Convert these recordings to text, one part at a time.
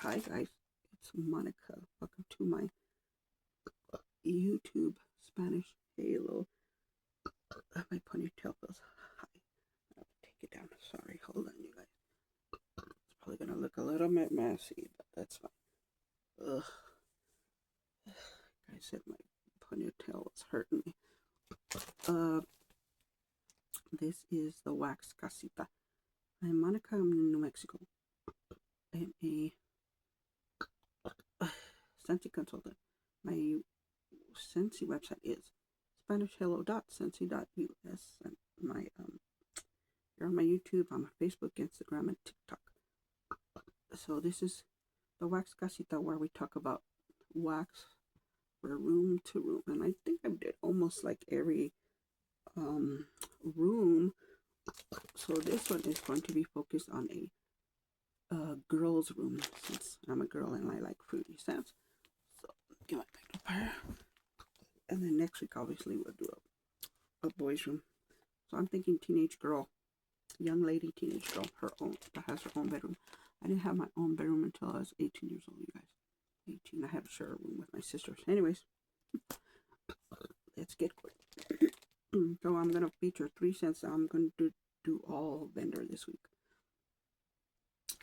Hi guys, it's Monica. Welcome to my YouTube Spanish Halo. My ponytail feels high. I have to take it down. Sorry, hold on, you guys. It's probably gonna look a little bit messy, but that's fine. Ugh. Like I said, my ponytail was hurting me. This is the wax casita. I'm Monica. I'm in New Mexico. I am a Sensi consultant. My Sensi website is SpanishHello.sensi.us, and you're on my YouTube, I'm on Facebook, Instagram, and TikTok. So this is the wax casita, where we talk about wax for room to room, and I think I did almost like every room. So this one is going to be focused on a girl's room, since I'm a girl and I like fruity scents. So get my magnifier. And then next week, obviously, we'll do a boys' room. So I'm thinking teenage girl, young lady, teenage girl, her own, that has her own bedroom. I didn't have my own bedroom until I was 18 years old, you guys. 18, I had to share a room with my sisters. Anyways, let's get quick. So I'm going to feature 3 cents. I'm going to do all vendor this week.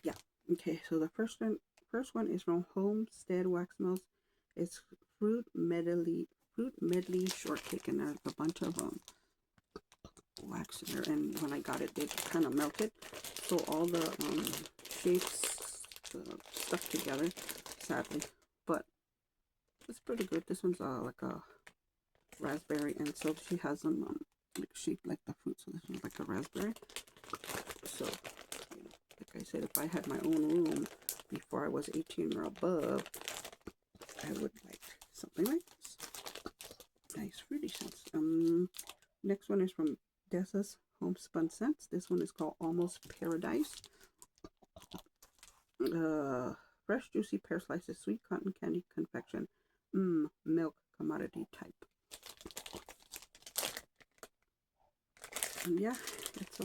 Yeah. Okay, so the first one is from Homestead Wax Mills. It's fruit medley shortcake, and there's a bunch of wax in there, and when I got it, they kind of melted, so all the shapes stuck together, sadly, but it's pretty good. This one's like a raspberry, and so she has them like shaped like the fruit, so this one's like a raspberry. So, you know, like I said, if I had my own room before I was 18 or above, I would like something like this. Nice fruity scents. Next one is from Dessa's Homespun Scents. This one is called Almost Paradise. Fresh juicy pear slices, sweet cotton candy confection, milk commodity type. And yeah, it's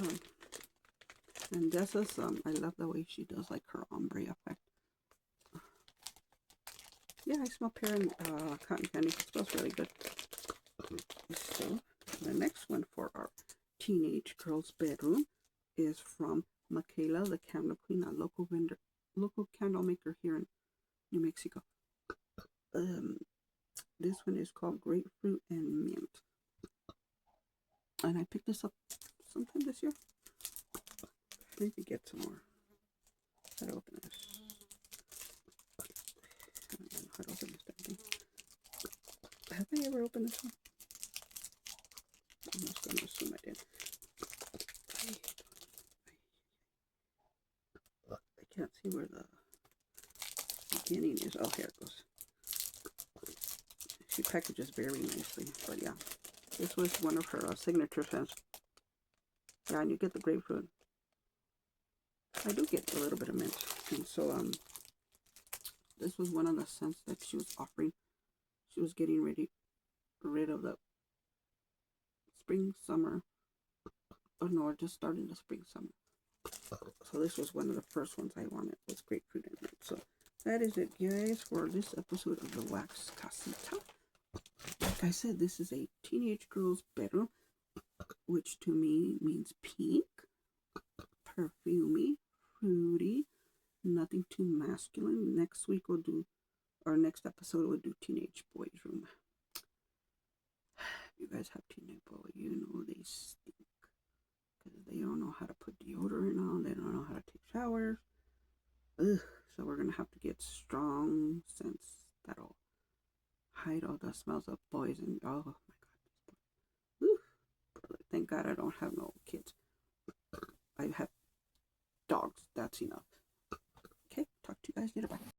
and Dessa's I love the way she does like her ombre effect. Yeah, I smell pear and cotton candy. It smells really good. So the next one for our teenage girl's bedroom is from Michaela, the Candle Queen, a local candle maker here in New Mexico. This one is called Grapefruit and Mint, and I picked this up sometime this year. I need to get some more. How to open this? I don't know how to open this damn thing. Have I ever opened this one? I'm just going to assume I did. I can't see where the beginning is. Oh, here it goes. She packages very nicely, but yeah, this was one of her signature scents. Yeah, and you get the grapefruit. I do get a little bit of mint, and so this was one of the scents that she was offering. She was getting rid of the spring, summer, oh no, just starting the spring, summer. So this was one of the first ones I wanted, was grapefruit and mint. So that is it, guys, for this episode of the Wax Casita. Like I said, this is a teenage girl's bedroom, which to me means pink, perfumey, fruity, nothing too masculine. Next week we'll do, our next episode we'll do teenage boys' room. If you guys have teenage boys, you know they stink, because they don't know how to put deodorant on, they don't know how to take showers. Ugh. So we're gonna have to get strong scents that'll hide all the smells of boys, and oh my god. Whew. Thank God I don't have no kids. I have dogs. That's enough. Okay, talk to you guys later. Bye.